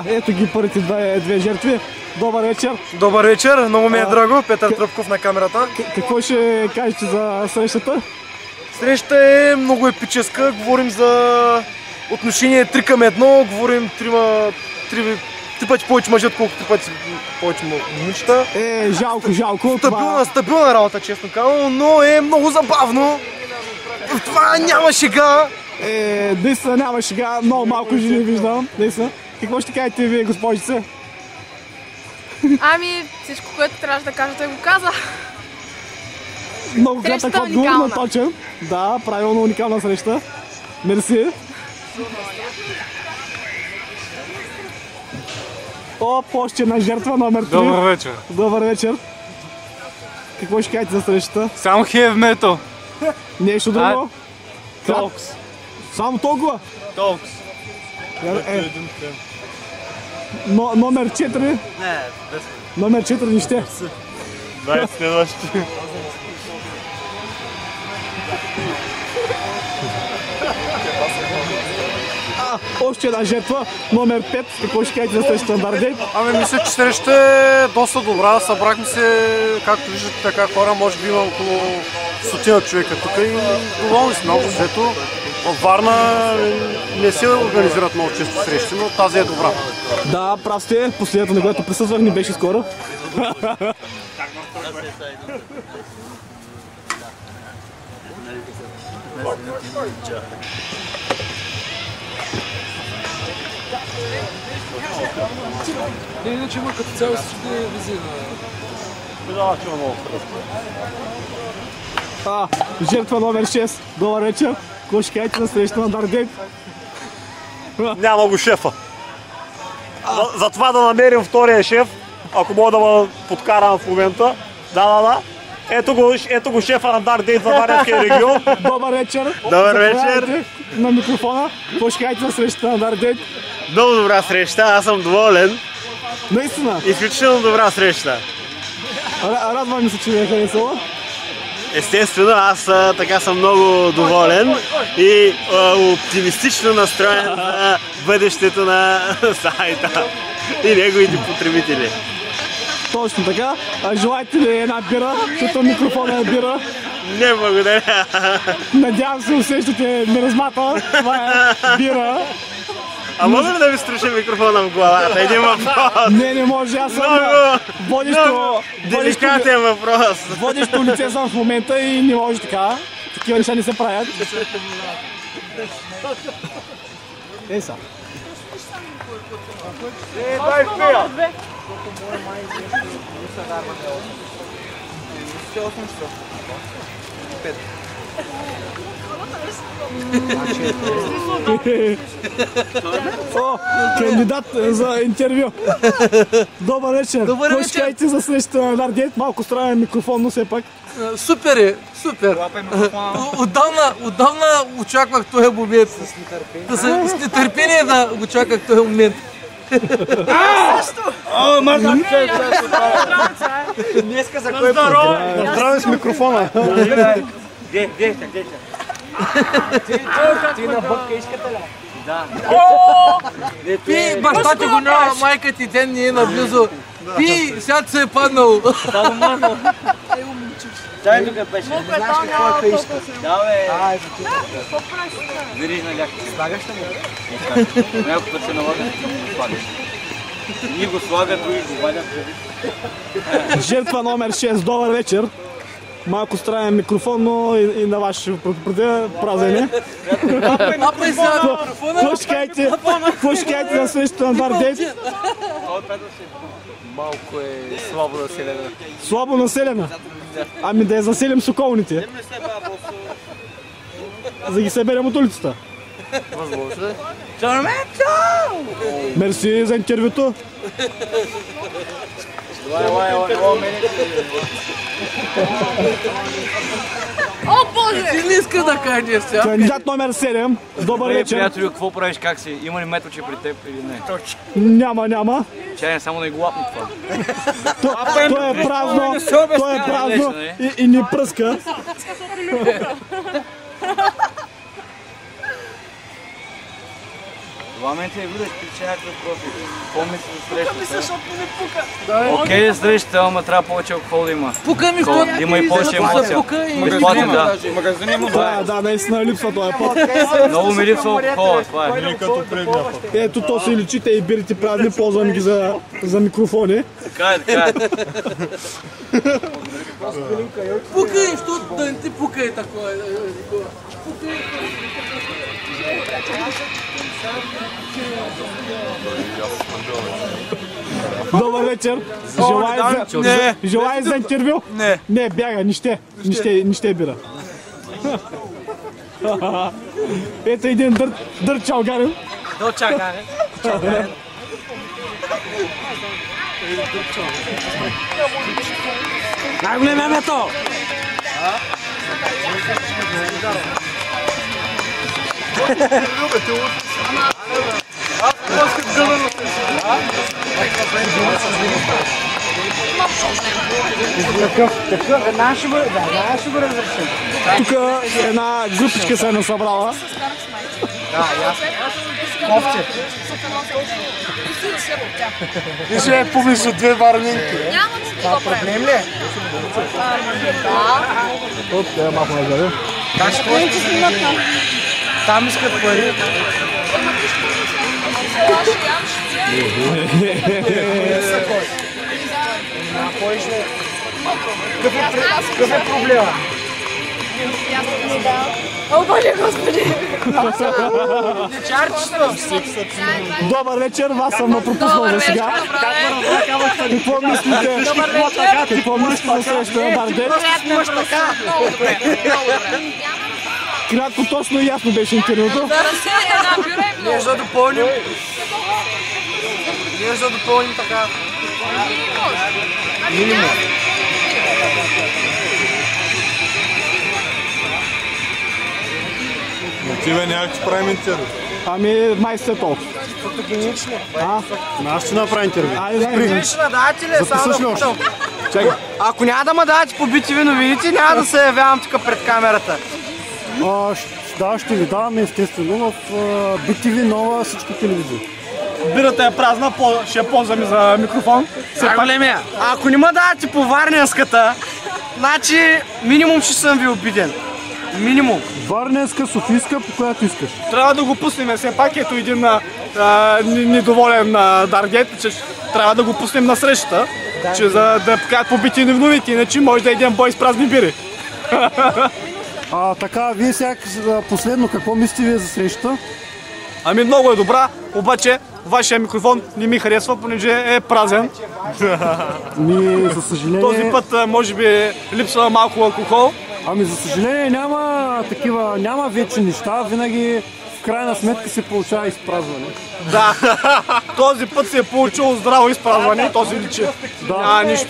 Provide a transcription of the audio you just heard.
Ето ги първите две жертви. Добър вечер. Добър вечер, много ми е драго. Петър Тръпков на камерата. Какво ще кажете за срещата? Срещата е много епическа. Говорим за отношение 3 към 1. Говорим три пъти повече мъжът, колкото 3 пъти повече момичета. Жалко. Стабилна работа, честно казвам, но е много забавно. В това няма шега. Наистина няма шега. Много малко жени виждам. Наистина. Какво ще кажете вие, госпожице? Всичко, което трябваше да кажа, той го каза. Много кратък отговор, но точен. Да, правилно, уникална среща. Мерси. Още една жертва, номер 3. Добър вечер. Добър вечер. Какво ще кажете за срещата? Само хев метал. Нещо друго? Толкс. Само толкова? Толкс. Номер 4? Не, Номер 4 не ще. 20 следващи. Още една жертва, номер 5. Какво ще кажете за срещата на Дардей? Мисля, че срещата е доста добра. Събрахме се, както виждате, така хора, може би има около 100 човека тук и доволни сме много взето. В Варна не се организират много често срещи, но тази е добра. Да, прав сте. Последното, на което присъствах, не беше скоро. Иначе има като цяло всички визии на... Жертва номер 6. Добър вечер. Какво ще кажете на среща на Дардей? Няма го шефа. Затова да намерим втория шеф, ако мога да ме подкарам в момента. Да. Ето го шефа на Дардей за Варненския регион. Добър вечер. Добър вечер. На микрофона. Какво ще кажете на срещата на Дардей? Много добра среща, аз съм доволен. Наистина? Изключително добра среща. Радвам се, че ви е харесала. Естествено, аз така съм много доволен и оптимистично настроен за бъдещето на сайта и неговите потребители. Точно така. Желаете ли една бира, защото микрофона е бира? Не, благодаря. Надявам се усещате миризмата. Това е бира. А може ли да ви струши микрофона в главата? Един въпрос. Не може, аз съм деликатен въпрос. Водещо лице съм в момента и не може така. Такива неща не се правят. Са. Дай пия! Кандидат за интервю. Добър вечер. Какво ще кажете за срещата на Дардей? Малко странен микрофон, но все пак. Супер е, супер. Отдавна очаквах този момент. С нетърпение да очаквах този момент. Днеска за кой здраве? Здраве с микрофона. Ти на бъбка искате ли? Да. Пи, баща ти го няма, майка ти ден не е наблизо. Пи, сега се е паднал. Дай тук беше, не знаеш какво е иска. Да, бе. Вириш на ляко. Слагаш ли го? Няколко път се налага, не го слагаш. Ние го слагат, други го валят. Жертва номер 6. Добър вечер. Малко странен микрофон, но и на ваше празене. Какво ще кажете на срещата на Дардей? Малко е слабо населена. Слабо населена? Ами да я заселим с околните. За да ги съберем от улицата. Възможно е. Мерси за интервюто. О, Боже! Ти не иска да кажеш сега. Кандидат номер 7. Добър вечер. Приятелю, какво правиш, как си? Има ли меточе при теб или не? Няма. Чай, само да го лапни това. То е празно и ни пръска. Това мен те видиш, пиче някакъв профил. Помни се за срещата. Защото не пука. Окей, срещата, ама трябва повече алкохол да има. Пука ми, защото Има и повече емоция. Безплатно, да. Да, наистина липсва този път. Много ми липсва алкохола, това е. Ето то се личи, те и бирите празни, ползваме ги за микрофони. Така е, така е. пука и, защото да не ти пука и такова. Добър вечер. Желая за интервю? Не. Не, бяга, нище бира. Ето един дър чалгарин. До чакане. Най-големия метал! Тук една групичка се е насъбрала. И ще е публично две варнинки. Няма проблем ли? Тук е малко назаде. Там искат пари. Какъв е проблема? О, Боже, Господи! Добър вечер, вас съм пропуснал за сега. Какво мислите? Какво мислите за среща на Бардет? Много добре, много добре. Кратко, точно и ясно беше интервюто. Да разсея една бюра и много. Ние за да допълним така. Минимум. Тебе няма че правим интервю. Ами, май сте толкова. Фотогенични. Аз ще направя интервю. Айде, Давате ли? Записваш ли още? чакай. Ако няма да ме давате по BTV новините, няма да се явявам тук пред камерата. Да, ще ви даваме естествено в BTV нова всички телевизии. Бирата е празна, ще я ползваме за микрофон. Големия, ако не ме давате по Варненската, значи минимум ще съм ви обиден. Минимум. Варненска, Софийска, по която искаш. Трябва да го пуснем, все пак ето един недоволен Даргет, че трябва да го пуснем на срещата, че за да покажат побити новините, иначе може да е един бой с празни бири. Така, вие сега последно какво мислите вие за срещата? Ами много е добра, обаче вашия микрофон не ми харесва, понеже е празен. За съжаление... Този път може би липсва малко алкохол. Ами за съжаление няма вече неща, винаги в крайна сметка се получава изпразване. Да, този път се е получило здраво изпразване, този личи. Няма нищо.